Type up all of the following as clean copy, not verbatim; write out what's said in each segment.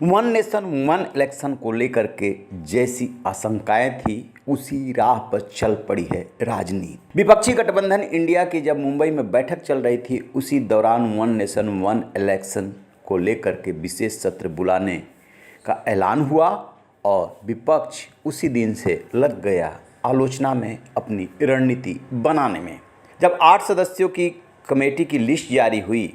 One nation one election को लेकर के जैसी आशंकाएं थी उसी राह पर चल पड़ी है राजनीति। विपक्षी गठबंधन इंडिया की जब मुंबई में बैठक चल रही थी उसी दौरान वन नेशन वन इलेक्शन को लेकर के विशेष सत्र बुलाने का ऐलान हुआ और विपक्ष उसी दिन से लग गया आलोचना में अपनी रणनीति बनाने में। जब 8 सदस्यों की कमेटी की लिस्ट जारी हुई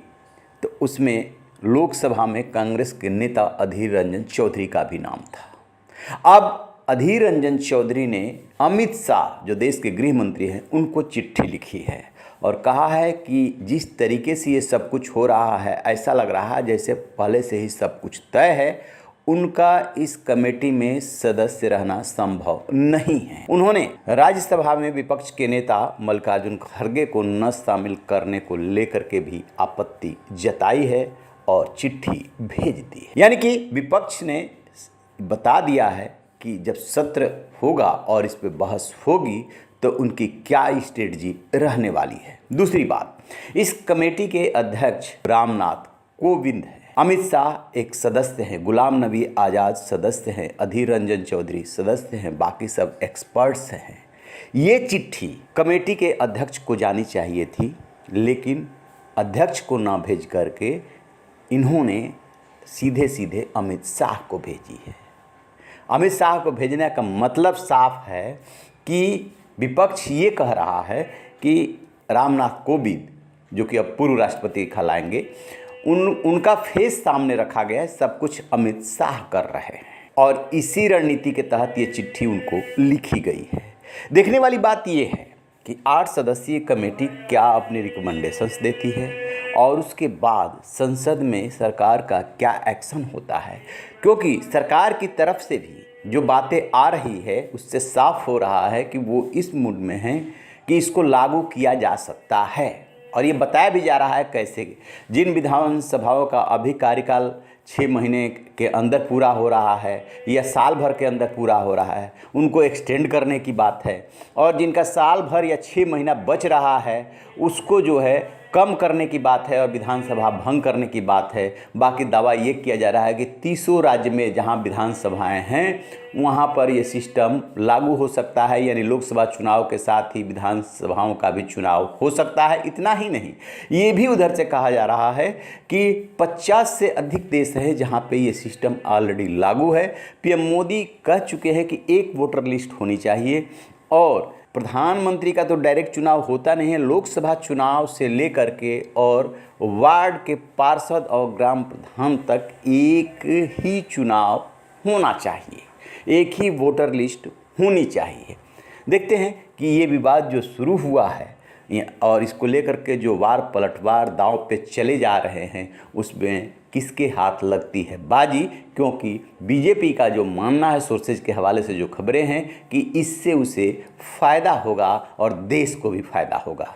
तो उसमें लोकसभा में कांग्रेस के नेता अधीर रंजन चौधरी का भी नाम था। अब अधीर रंजन चौधरी ने अमित शाह जो देश के गृह मंत्री हैं उनको चिट्ठी लिखी है और कहा है कि जिस तरीके से ये सब कुछ हो रहा है ऐसा लग रहा है जैसे पहले से ही सब कुछ तय है, उनका इस कमेटी में सदस्य रहना संभव नहीं है। उन्होंने राज्यसभा में विपक्ष के नेता मल्लिकार्जुन खड़गे को न शामिल करने को लेकर के भी आपत्ति जताई है और चिट्ठी भेज दी है। यानी कि विपक्ष ने बता दिया है कि जब सत्र होगा और इस पे बहस होगी तो उनकी क्या स्ट्रेटजी रहने वाली है। दूसरी बात, इस कमेटी के अध्यक्ष रामनाथ कोविंद हैं, अमित शाह एक सदस्य हैं, गुलाम नबी आज़ाद सदस्य हैं, अधीर रंजन चौधरी सदस्य हैं, बाकी सब एक्सपर्ट्स हैं। ये चिट्ठी कमेटी के अध्यक्ष को जानी चाहिए थी, लेकिन अध्यक्ष को ना भेज करके इन्होंने सीधे सीधे अमित शाह को भेजी है। अमित शाह को भेजने का मतलब साफ है कि विपक्ष ये कह रहा है कि रामनाथ कोविंद जो कि अब पूर्व राष्ट्रपति कहलाएंगे उनका फेस सामने रखा गया है, सब कुछ अमित शाह कर रहे हैं और इसी रणनीति के तहत ये चिट्ठी उनको लिखी गई है। देखने वाली बात ये है कि 8 सदस्यीय कमेटी क्या अपने रिकमेंडेशंस देती है और उसके बाद संसद में सरकार का क्या एक्शन होता है, क्योंकि सरकार की तरफ से भी जो बातें आ रही है उससे साफ हो रहा है कि वो इस मूड में है कि इसको लागू किया जा सकता है और ये बताया भी जा रहा है कैसे। जिन विधानसभाओं का अभी कार्यकाल 6 महीने के अंदर पूरा हो रहा है या साल भर के अंदर पूरा हो रहा है उनको एक्सटेंड करने की बात है और जिनका साल भर या 6 महीना बच रहा है उसको जो है कम करने की बात है और विधानसभा भंग करने की बात है। बाकी दावा ये किया जा रहा है कि 30 राज्य में जहां विधानसभाएं हैं वहां पर ये सिस्टम लागू हो सकता है, यानी लोकसभा चुनाव के साथ ही विधानसभाओं का भी चुनाव हो सकता है। इतना ही नहीं, ये भी उधर से कहा जा रहा है कि 50 से अधिक देश हैं जहाँ पे ये सिस्टम ऑलरेडी लागू है। पीएम मोदी कह चुके हैं कि एक वोटर लिस्ट होनी चाहिए और प्रधानमंत्री का तो डायरेक्ट चुनाव होता नहीं है, लोकसभा चुनाव से लेकर के और वार्ड के पार्षद और ग्राम प्रधान तक एक ही चुनाव होना चाहिए, एक ही वोटर लिस्ट होनी चाहिए। देखते हैं कि ये विवाद जो शुरू हुआ है और इसको लेकर के जो वार पलटवार दांव पे चले जा रहे हैं उसमें किसके हाथ लगती है बाजी, क्योंकि बीजेपी का जो मानना है सोर्सेज के हवाले से जो खबरें हैं कि इससे उसे फ़ायदा होगा और देश को भी फ़ायदा होगा।